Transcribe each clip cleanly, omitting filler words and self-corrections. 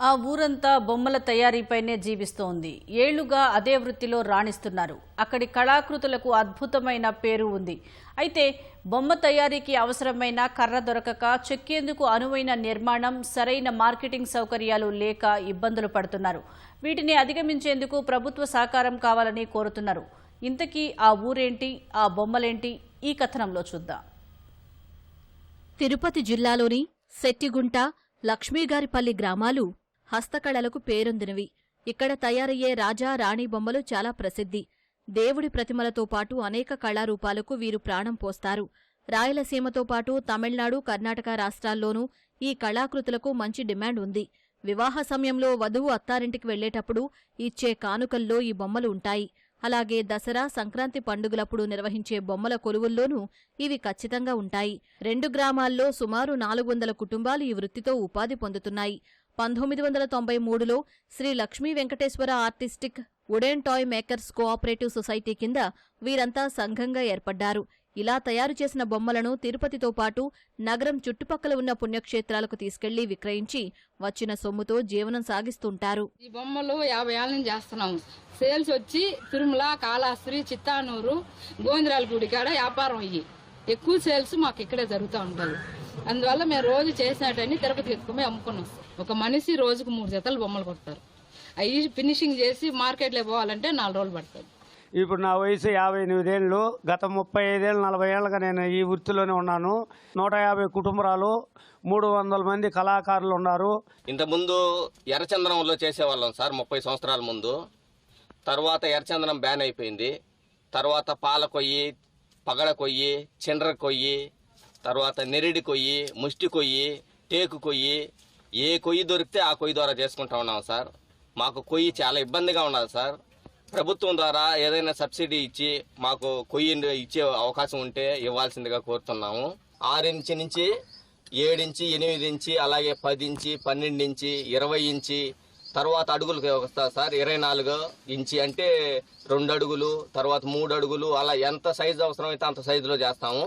ఆ ఊరంతా బొమ్మల తయారీపైనే జీవిస్తోంది. ఏళ్లుగా అదే వృత్తిలో రాణిస్తున్నారు. అక్కడి కళాకృతులకు అద్భుతమైన పేరు ఉంది. అయితే బొమ్మ తయారీకి అవసరమైన కర్ర దొరకక, చెక్కేందుకు అనువైన నిర్మాణం, సరైన మార్కెటింగ్ సౌకర్యాలు లేక ఇబ్బందులు పడుతున్నారు. వీటిని అధిగమించేందుకు ప్రభుత్వ సహకారం కావాలని కోరుతున్నారు. ఇంతకీ ఆ ఊరేంటి, ఆ బొమ్మలేంటి, ఈ కథనంలో చూద్దాం. తిరుపతి జిల్లాలోని శెట్టిగుంట, లక్ష్మీగారిపల్లి గ్రామాలు హస్తకళలకు పేరొందినవి. ఇక్కడ తయారయ్యే రాజా రాణి బొమ్మలు చాలా ప్రసిద్ధి. దేవుడి ప్రతిమలతో పాటు అనేక కళారూపాలకు వీరు ప్రాణం పోస్తారు. రాయలసీమతో పాటు తమిళనాడు, కర్ణాటక రాష్ట్రాల్లోనూ ఈ కళాకృతులకు మంచి డిమాండ్ ఉంది. వివాహ సమయంలో వధువు అత్తారింటికి వెళ్లేటప్పుడు ఇచ్చే కానుకల్లో ఈ బొమ్మలు ఉంటాయి. అలాగే దసరా, సంక్రాంతి పండుగలప్పుడు నిర్వహించే బొమ్మల కొలువుల్లోనూ ఇవి ఖచ్చితంగా ఉంటాయి. 2 గ్రామాల్లో సుమారు 400 కుటుంబాలు ఈ వృత్తితో ఉపాధి పొందుతున్నాయి. 1993లో Shri Lakshmi Venkateswara artistic wooden toy makers cooperative society కింద వీరంతా సంఘంగా ఏర్పడ్డారు. ఇలా తయారు చేసిన బొమ్మలను తిరుపతితో పాటు నగరం చుట్టుపక్కల ఉన్న పుణ్యక్షేత్రాలకు తీసుకెళ్లి విక్రయించి వచ్చిన సొమ్ముతో జీవనం సాగిస్తుంటారు. ఈ బొమ్మలు 50 ఏళ్ల నుంచి చేస్తున్నాము. సేల్స్ వచ్చి తిరుమల, కాళహస్తి, చిత్తానూరు, గోవిందరాల గుడి కాడ వ్యాపారం అయ్యి ఎక్కువ సేల్స్ మాకు ఇక్కడే జరుగుతూ ఉంటుంది. అందువల్ల మేము రోజు చేసినట్టని తిరుపతి ఎత్తుకుని అమ్ముకున్నాం. ఒక మనిషి రోజుకు 3 జతలు బొమ్మలు కొడతారు. అవి ఫినిషింగ్ చేసి మార్కెట్లో పోవాలంటే 4 రోజులు పడుతుంది. ఇప్పుడు నా వయసు 58 ఏళ్ళు. గత 35 ఏళ్ళు 40 ఏళ్ళుగా నేను ఈ వృత్తిలోనే ఉన్నాను. 150 కుటుంబాలు, 300 మంది కళాకారులు ఉన్నారు. ఇంతకుముందు ఎర్రచందనంలో చేసేవాళ్ళం సార్ 30 సంవత్సరాల ముందు. తర్వాత ఎర్రచందనం బ్యాన్ అయిపోయింది. తర్వాత పాల కొయ్యి, పగడ కొయ్యి, చిండ్ర కొయ్యి, తర్వాత నెరిడి కొయ్యి, ముష్టి కొయ్యి, టేకు కొయ్యి, ఏ కొయ్యి దొరికితే ఆ కొయ్యి ద్వారా చేసుకుంటా ఉన్నాం సార్. మాకు కొయ్యి చాలా ఇబ్బందిగా ఉన్నది సార్. ప్రభుత్వం ద్వారా ఏదైనా సబ్సిడీ ఇచ్చి మాకు కొయ్యి ఇచ్చే అవకాశం ఉంటే ఇవ్వాల్సిందిగా కోరుతున్నాము. 6 ఇంచి నుంచి 7 ఇంచి, 8 ఇంచి, అలాగే 10 ఇంచి, 12 ఇంచి, 20 ఇంచి, తర్వాత అడుగులకి వస్తుంది సార్. 24 ఇంచి అంటే 2 అడుగులు, తర్వాత 3 అడుగులు, అలా ఎంత సైజు అవసరమైతే అంత సైజులో చేస్తాము.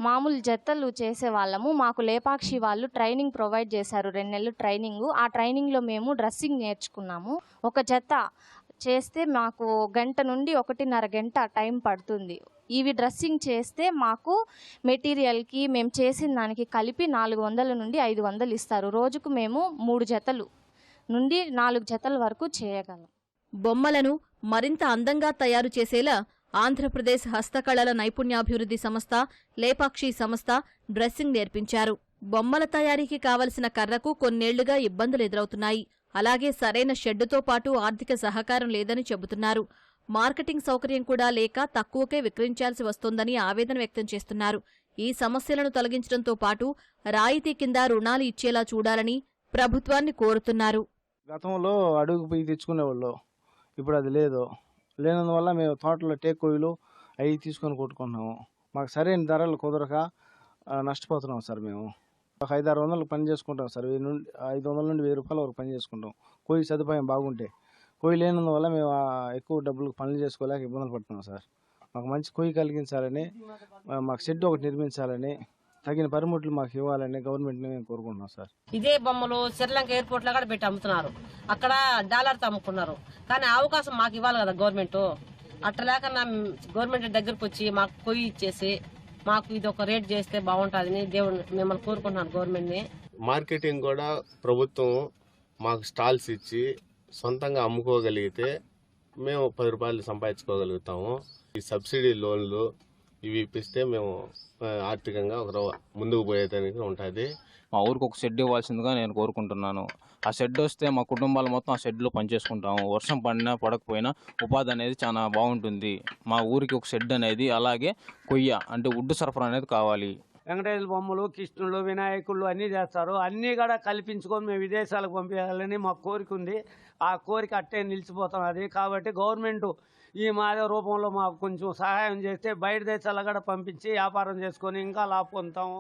మామూలు జతలు చేసే వాళ్ళము. మాకు లేపాక్షి వాళ్ళు ట్రైనింగ్ ప్రొవైడ్ చేశారు, 2 నెలలు ట్రైనింగ్. ఆ ట్రైనింగ్లో మేము డ్రెస్సింగ్ నేర్చుకున్నాము. ఒక జత చేస్తే మాకు గంట నుండి 1.5 గంట టైం పడుతుంది. ఇవి డ్రెస్సింగ్ చేస్తే మాకు మెటీరియల్కి మేము చేసిన దానికి కలిపి 400 నుండి 500 ఇస్తారు. రోజుకు మేము 3 జతలు నుండి 4 జతల వరకు చేయగలం. బొమ్మలను మరింత అందంగా తయారు చేసేలా ఆంధ్రప్రదేశ్ హస్తకళల నైపుణ్యాభివృద్ధి సంస్థ, లేపాక్షి సంస్థ డ్రెస్సింగ్ నేర్పించారు. బొమ్మల తయారీకి కావలసిన కర్రకు కొన్నేళ్లుగా ఇబ్బందులు ఎదురవుతున్నాయి. అలాగే సరైన షెడ్డుతో పాటు ఆర్థిక సహకారం లేదని చెబుతున్నారు. మార్కెటింగ్ సౌకర్యం కూడా లేక తక్కువకే విక్రయించాల్సి వస్తోందని ఆవేదన వ్యక్తం చేస్తున్నారు. ఈ సమస్యలను తొలగించడంతో పాటు రాయితీ కింద రుణాలు ఇచ్చేలా చూడాలని ప్రభుత్వాన్ని కోరుతున్నారు. గతంలో అడుగు పోయి తెచ్చుకునేవాళ్ళు, ఇప్పుడు అది లేదు. లేనందువల్ల మేము తోటలో టేకోయిలు అవి తీసుకొని కొట్టుకుంటున్నాము. మాకు సరైన ధరలు కుదరక నష్టపోతున్నాం సార్. మేము ఒక 500-600 పని చేసుకుంటాం సార్. 500 నుండి 1000 రూపాయల వరకు పని చేసుకుంటాం. కొయ్యి సదుపాయం బాగుంటే. కొయ్యి లేనందువల్ల మేము ఎక్కువ డబ్బులు పనులు చేసుకోలేక ఇబ్బందులు పడుతున్నాం సార్. మాకు మంచి కొయ్యి కలిగించాలని, మాకు షెడ్ ఒకటి నిర్మించాలని, తగిన పనిముట్లు మాకు ఇవ్వాలని గవర్నమెంట్ని మేము కోరుకుంటున్నాం సార్. ఇదే బొమ్మలు శ్రీలంక ఎయిర్పోర్ట్ లో కూడా పెట్టి అమ్ముతున్నారు. అక్కడ డాలర్తో అమ్ముకున్నారు. కానీ అవకాశం మాకు ఇవ్వాలి కదా గవర్నమెంట్. అట్లా లేక గవర్నమెంట్ దగ్గరకు వచ్చి మాకు కొయ్యి ఇచ్చేసి మాకు ఇది ఒక రేట్ చేస్తే బాగుంటుందని దేవుడు మిమ్మల్ని కోరుకుంటున్నాను గవర్నమెంట్ని. మార్కెటింగ్ కూడా ప్రభుత్వం మాకు స్టాల్స్ ఇచ్చి సొంతంగా అమ్ముకోగలిగితే మేము 10 రూపాయలు సంపాదించుకోగలుగుతాము. ఈ సబ్సిడీ లోన్లు ఇవి ఇప్పిస్తే మేము ఆర్థికంగా ముందుకు పోయేదానికి ఉంటుంది. మా ఊరికి ఒక షెడ్ ఇవ్వాల్సిందిగా నేను కోరుకుంటున్నాను. ఆ షెడ్ వస్తే మా కుటుంబాలు మొత్తం ఆ షెడ్లో పనిచేసుకుంటాము. వర్షం పడినా పడకపోయినా ఉపాధి అనేది చాలా బాగుంటుంది. మా ఊరికి ఒక షెడ్ అనేది, అలాగే కొయ్య అంటే వుడ్ సరఫరా అనేది కావాలి. వెంకటేశ్వర బొమ్మలు, కృష్ణులు, వినాయకుళ్ళు అన్నీ చేస్తారు. అన్నీ కూడా కల్పించుకొని మేము విదేశాలకు పంపించాలని మా కోరిక ఉంది. ఆ కోరిక అట్టే నిలిచిపోతున్నది. కాబట్టి గవర్నమెంట్ ఈ మాదే రూపంలో మాకు కొంచెం సహాయం చేస్తే బయట దేశాలకు కూడా పంపించి వ్యాపారం చేసుకొని ఇంకా లాభ పొందుతాము.